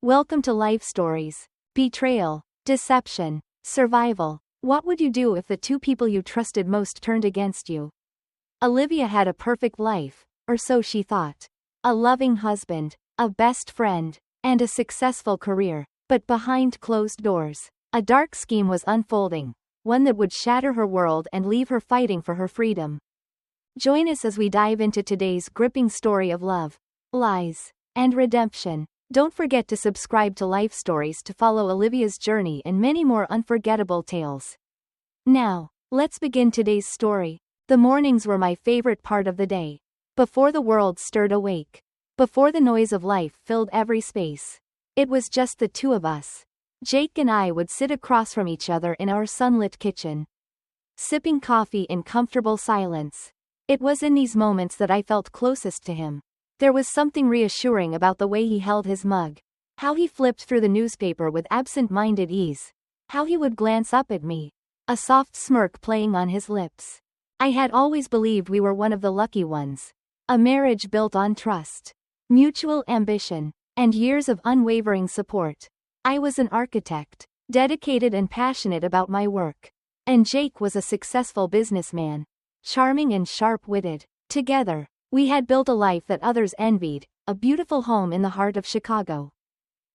Welcome to Life Stories. Betrayal, deception, survival. What would you do if the two people you trusted most turned against you? Olivia had a perfect life, or so she thought. A loving husband, a best friend, and a successful career. But behind closed doors, a dark scheme was unfolding, one that would shatter her world and leave her fighting for her freedom. Join us as we dive into today's gripping story of love, lies, and redemption. Don't forget to subscribe to Life Stories to follow Olivia's journey and many more unforgettable tales. Now, let's begin today's story. The mornings were my favorite part of the day. Before the world stirred awake. Before the noise of life filled every space. It was just the two of us. Jake and I would sit across from each other in our sunlit kitchen, sipping coffee in comfortable silence. It was in these moments that I felt closest to him. There was something reassuring about the way he held his mug. How he flipped through the newspaper with absent-minded ease. How he would glance up at me, a soft smirk playing on his lips. I had always believed we were one of the lucky ones. A marriage built on trust, mutual ambition, and years of unwavering support. I was an architect, dedicated and passionate about my work. And Jake was a successful businessman, charming and sharp-witted. Together, we had built a life that others envied, a beautiful home in the heart of Chicago.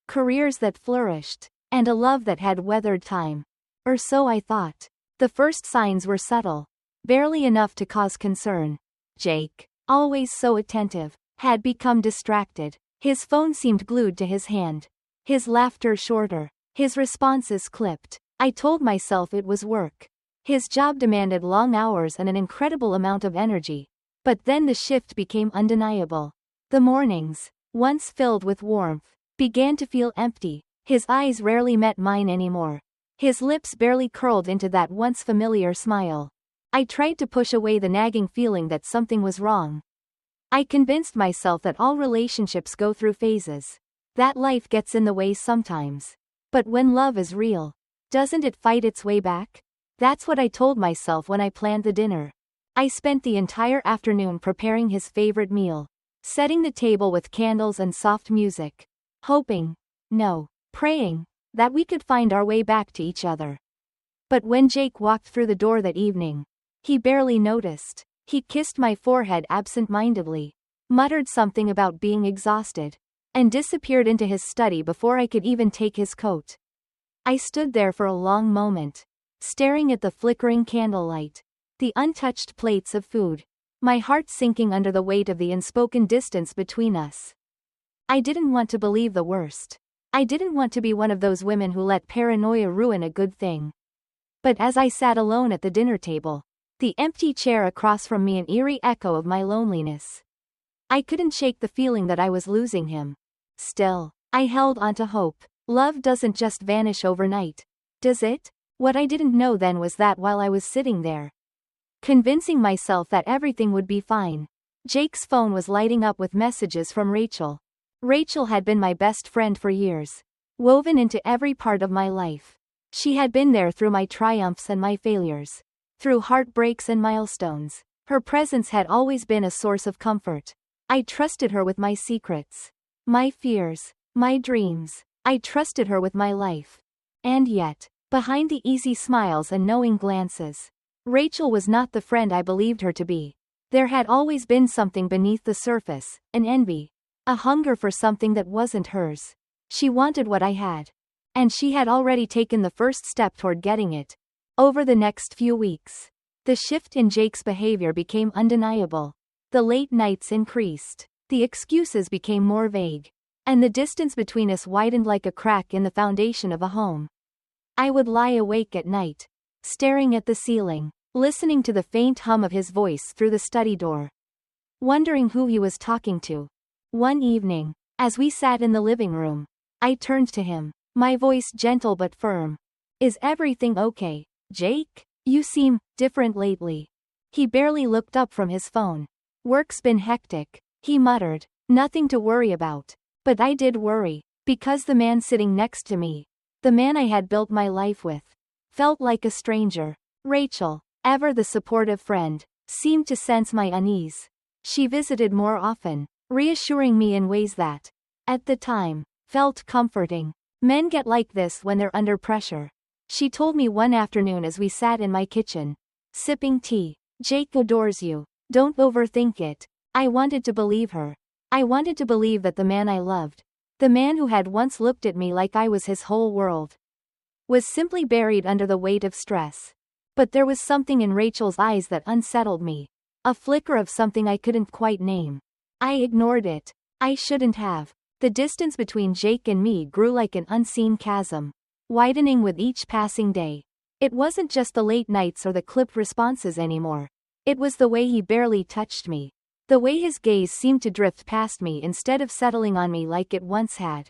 Careers that flourished, and a love that had weathered time. Or so I thought. The first signs were subtle, barely enough to cause concern. Jake, always so attentive, had become distracted. His phone seemed glued to his hand. His laughter shorter, his responses clipped. I told myself it was work. His job demanded long hours and an incredible amount of energy. But then the shift became undeniable. The mornings, once filled with warmth, began to feel empty. His eyes rarely met mine anymore. His lips barely curled into that once familiar smile. I tried to push away the nagging feeling that something was wrong. I convinced myself that all relationships go through phases. That life gets in the way sometimes. But when love is real, doesn't it fight its way back? That's what I told myself when I planned the dinner. I spent the entire afternoon preparing his favorite meal, setting the table with candles and soft music, hoping, no, praying, that we could find our way back to each other. But when Jake walked through the door that evening, he barely noticed. He kissed my forehead absent-mindedly, muttered something about being exhausted, and disappeared into his study before I could even take his coat. I stood there for a long moment, staring at the flickering candlelight, the untouched plates of food, my heart sinking under the weight of the unspoken distance between us. I didn't want to believe the worst. I didn't want to be one of those women who let paranoia ruin a good thing. But as I sat alone at the dinner table, the empty chair across from me an eerie echo of my loneliness, I couldn't shake the feeling that I was losing him. Still, I held on to hope. Love doesn't just vanish overnight, does it? What I didn't know then was that while I was sitting there, convincing myself that everything would be fine, Jake's phone was lighting up with messages from Rachel. Rachel had been my best friend for years, woven into every part of my life. She had been there through my triumphs and my failures, through heartbreaks and milestones. Her presence had always been a source of comfort. I trusted her with my secrets, my fears, my dreams. I trusted her with my life. And yet, behind the easy smiles and knowing glances, Rachel was not the friend I believed her to be. There had always been something beneath the surface, an envy, a hunger for something that wasn't hers. She wanted what I had. And she had already taken the first step toward getting it. Over the next few weeks, the shift in Jake's behavior became undeniable. The late nights increased. The excuses became more vague. And the distance between us widened like a crack in the foundation of a home. I would lie awake at night, staring at the ceiling, listening to the faint hum of his voice through the study door, wondering who he was talking to. One evening, as we sat in the living room, I turned to him, my voice gentle but firm. "Is everything okay, Jake? You seem different lately." He barely looked up from his phone. "Work's been hectic," he muttered. "Nothing to worry about." But I did worry, because the man sitting next to me, the man I had built my life with, felt like a stranger. Rachel, ever the supportive friend, seemed to sense my unease. She visited more often, reassuring me in ways that, at the time, Felt comforting. Men get like this when they're under pressure. She told me one afternoon as we sat in my kitchen, sipping tea. Jake adores you. Don't overthink it. I wanted to believe her. I wanted to believe that the man I loved, the man who had once looked at me like I was his whole world, was simply buried under the weight of stress. But there was something in Rachel's eyes that unsettled me. A flicker of something I couldn't quite name. I ignored it. I shouldn't have. The distance between Jake and me grew like an unseen chasm, widening with each passing day. It wasn't just the late nights or the clipped responses anymore. It was the way he barely touched me. The way his gaze seemed to drift past me instead of settling on me like it once had.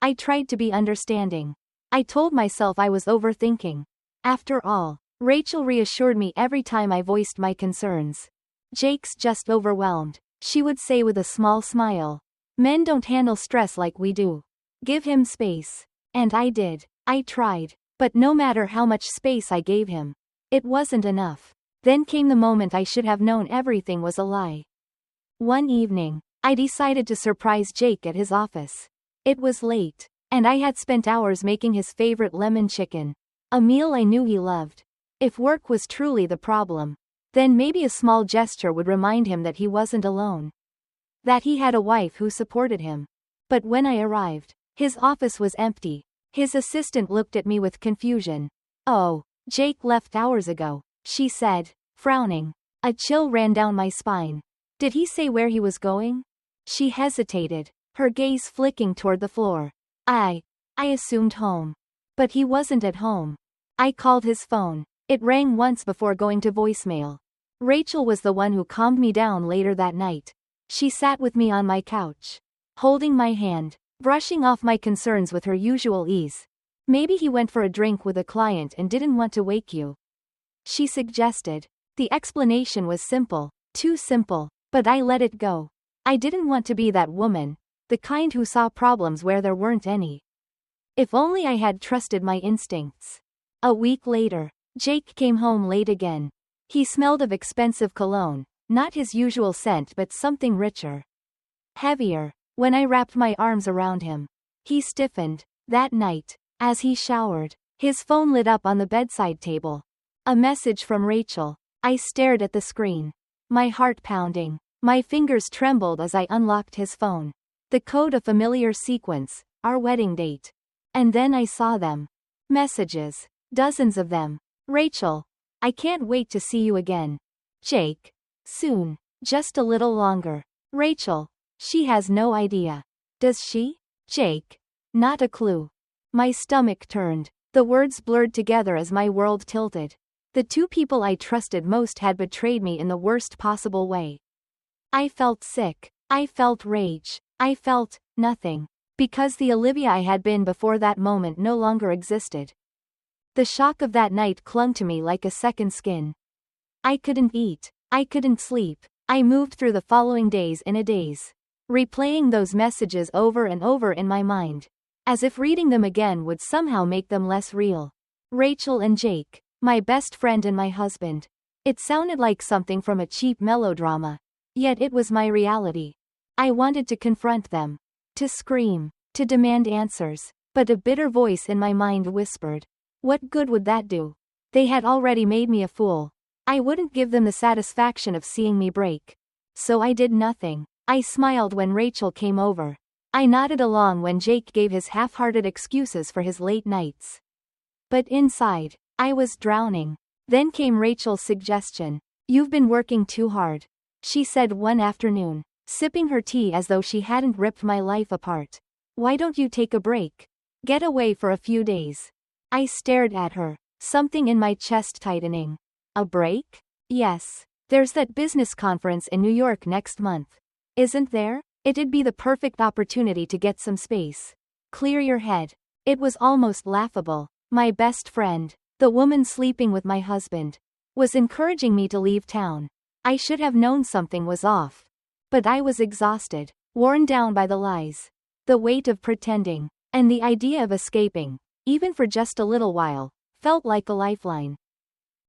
I tried to be understanding. I told myself I was overthinking. After all, Rachel reassured me every time I voiced my concerns. Jake's just overwhelmed, she would say with a small smile. Men don't handle stress like we do. Give him space. And I did. I tried. But no matter how much space I gave him, it wasn't enough. Then came the moment I should have known everything was a lie. One evening, I decided to surprise Jake at his office. It was late, and I had spent hours making his favorite lemon chicken, a meal I knew he loved. If work was truly the problem, then maybe a small gesture would remind him that he wasn't alone. That he had a wife who supported him. But when I arrived, his office was empty. His assistant looked at me with confusion. "Oh, Jake left hours ago," she said, frowning. A chill ran down my spine. "Did he say where he was going?" She hesitated, her gaze flicking toward the floor. I assumed home. But he wasn't at home. I called his phone. It rang once before going to voicemail. Rachel was the one who calmed me down later that night. She sat with me on my couch, holding my hand, brushing off my concerns with her usual ease. "Maybe he went for a drink with a client and didn't want to wake you," she suggested. The explanation was simple, too simple, but I let it go. I didn't want to be that woman, the kind who saw problems where there weren't any. If only I had trusted my instincts. A week later, Jake came home late again. He smelled of expensive cologne. Not his usual scent but something richer. Heavier. When I wrapped my arms around him, he stiffened. That night, as he showered, his phone lit up on the bedside table. A message from Rachel. I stared at the screen, my heart pounding. My fingers trembled as I unlocked his phone. The code, a familiar sequence, our wedding date. And then I saw them. Messages. Dozens of them. "Rachel, I can't wait to see you again. Jake. Soon. Just a little longer. Rachel. She has no idea. Does she? Jake. Not a clue." My stomach turned. The words blurred together as my world tilted. The two people I trusted most had betrayed me in the worst possible way. I felt sick. I felt rage. I felt nothing. Because the Olivia I had been before that moment no longer existed. The shock of that night clung to me like a second skin. I couldn't eat. I couldn't sleep. I moved through the following days in a daze, replaying those messages over and over in my mind, as if reading them again would somehow make them less real. Rachel and Jake, my best friend and my husband. It sounded like something from a cheap melodrama. Yet it was my reality. I wanted to confront them, to scream, to demand answers, but a bitter voice in my mind whispered, "What good would that do? They had already made me a fool. I wouldn't give them the satisfaction of seeing me break." So I did nothing. I smiled when Rachel came over. I nodded along when Jake gave his half-hearted excuses for his late nights. But inside, I was drowning. Then came Rachel's suggestion. "You've been working too hard," she said one afternoon, sipping her tea as though she hadn't ripped my life apart. "Why don't you take a break? Get away for a few days." I stared at her, something in my chest tightening. A break? Yes. There's that business conference in New York next month. Isn't there? It'd be the perfect opportunity to get some space. Clear your head. It was almost laughable. My best friend, the woman sleeping with my husband, was encouraging me to leave town. I should have known something was off. But I was exhausted, worn down by the lies, the weight of pretending, and the idea of escaping, even for just a little while, felt like a lifeline.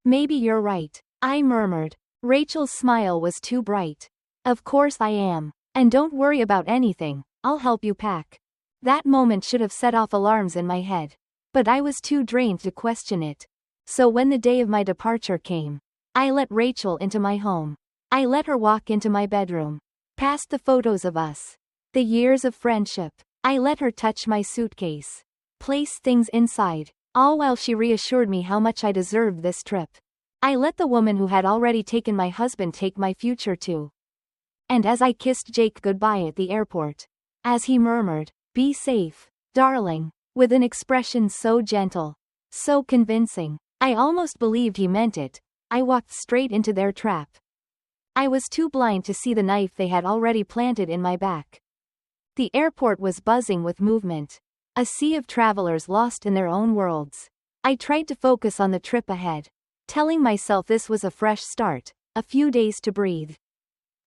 "Maybe you're right," I murmured. Rachel's smile was too bright. "Of course I am. And don't worry about anything, I'll help you pack." That moment should have set off alarms in my head. But I was too drained to question it. So when the day of my departure came, I let Rachel into my home. I let her walk into my bedroom. Past the photos of us. The years of friendship. I let her touch my suitcase. Place things inside. All while she reassured me how much I deserved this trip. I let the woman who had already taken my husband take my future too. And as I kissed Jake goodbye at the airport, as he murmured, "Be safe, darling," with an expression so gentle, so convincing, I almost believed he meant it, I walked straight into their trap. I was too blind to see the knife they had already planted in my back. The airport was buzzing with movement. A sea of travelers lost in their own worlds. I tried to focus on the trip ahead, telling myself this was a fresh start, a few days to breathe.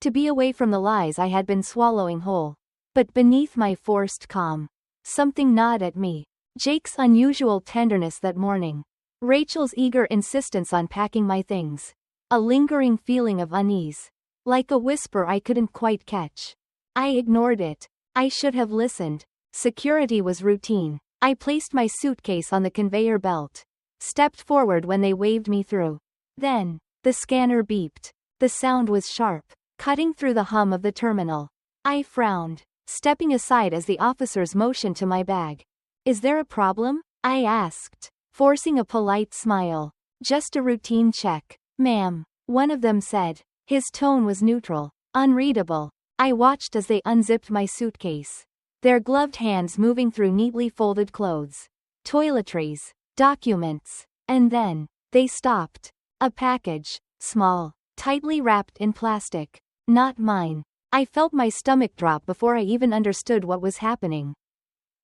To be away from the lies I had been swallowing whole. But beneath my forced calm, something gnawed at me. Jake's unusual tenderness that morning. Rachel's eager insistence on packing my things. A lingering feeling of unease. Like a whisper I couldn't quite catch. I ignored it. I should have listened. Security was routine. I placed my suitcase on the conveyor belt. Stepped forward when they waved me through. Then, the scanner beeped. The sound was sharp, cutting through the hum of the terminal. I frowned, stepping aside as the officers motioned to my bag. "Is there a problem?" I asked, forcing a polite smile. "Just a routine check, ma'am," one of them said. His tone was neutral, unreadable. I watched as they unzipped my suitcase. Their gloved hands moving through neatly folded clothes, toiletries, documents, and then, they stopped. A package, small, tightly wrapped in plastic. Not mine. I felt my stomach drop before I even understood what was happening.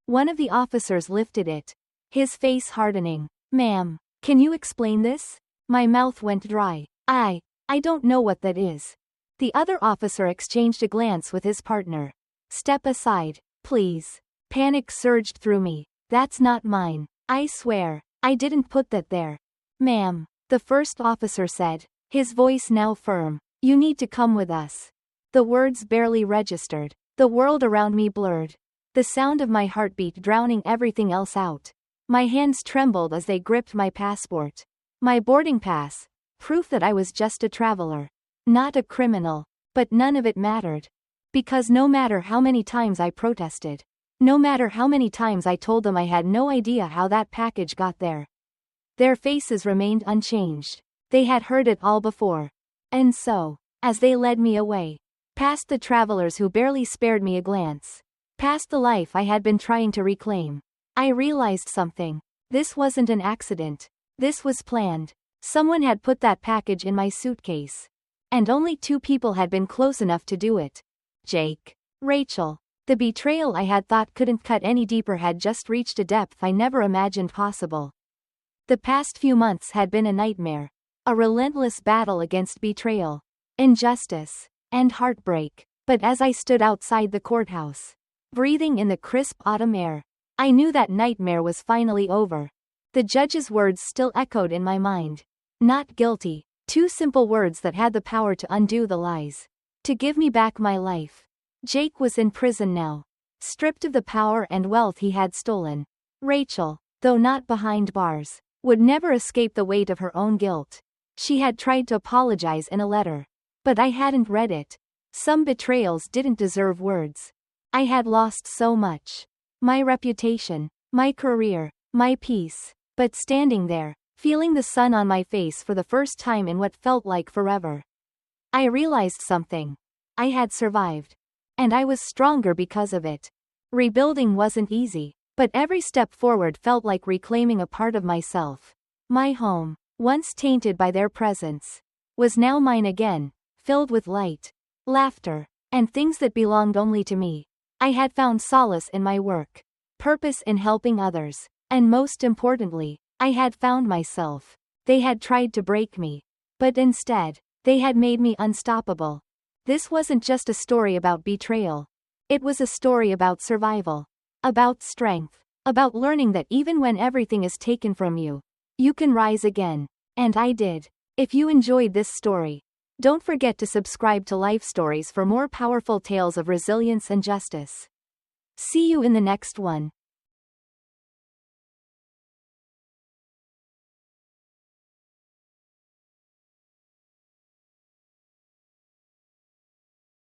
One of the officers lifted it, his face hardening. "Ma'am, can you explain this?" My mouth went dry. I don't know what that is." The other officer exchanged a glance with his partner. "Step aside, please." Panic surged through me. "That's not mine. I swear, I didn't put that there." "Ma'am," the first officer said, his voice now firm, "you need to come with us." The words barely registered. The world around me blurred. The sound of my heartbeat drowning everything else out. My hands trembled as they gripped my passport. My boarding pass. Proof that I was just a traveler. Not a criminal. But none of it mattered. Because no matter how many times I protested, no matter how many times I told them I had no idea how that package got there, their faces remained unchanged. They had heard it all before. And so, as they led me away, past the travelers who barely spared me a glance, past the life I had been trying to reclaim, I realized something. This wasn't an accident. This was planned. Someone had put that package in my suitcase. And only 2 people had been close enough to do it. Jake. Rachel. The betrayal I had thought couldn't cut any deeper had just reached a depth I never imagined possible. The past few months had been a nightmare. A relentless battle against betrayal, injustice, and heartbreak. But as I stood outside the courthouse, breathing in the crisp autumn air, I knew that nightmare was finally over. The judge's words still echoed in my mind. Not guilty. 2 simple words that had the power to undo the lies. To give me back my life. Jake was in prison now, stripped of the power and wealth he had stolen. Rachel, though not behind bars, would never escape the weight of her own guilt. She had tried to apologize in a letter. But I hadn't read it. Some betrayals didn't deserve words. I had lost so much. My reputation, my career, my peace. But standing there, feeling the sun on my face for the first time in what felt like forever, I realized something. I had survived. And I was stronger because of it. Rebuilding wasn't easy, but every step forward felt like reclaiming a part of myself. My home, once tainted by their presence, was now mine again, filled with light, laughter, and things that belonged only to me. I had found solace in my work, purpose in helping others, and most importantly, I had found myself. They had tried to break me, but instead, they had made me unstoppable. This wasn't just a story about betrayal. It was a story about survival, about strength, about learning that even when everything is taken from you, you can rise again. And I did. If you enjoyed this story, don't forget to subscribe to Life Stories for more powerful tales of resilience and justice. See you in the next one.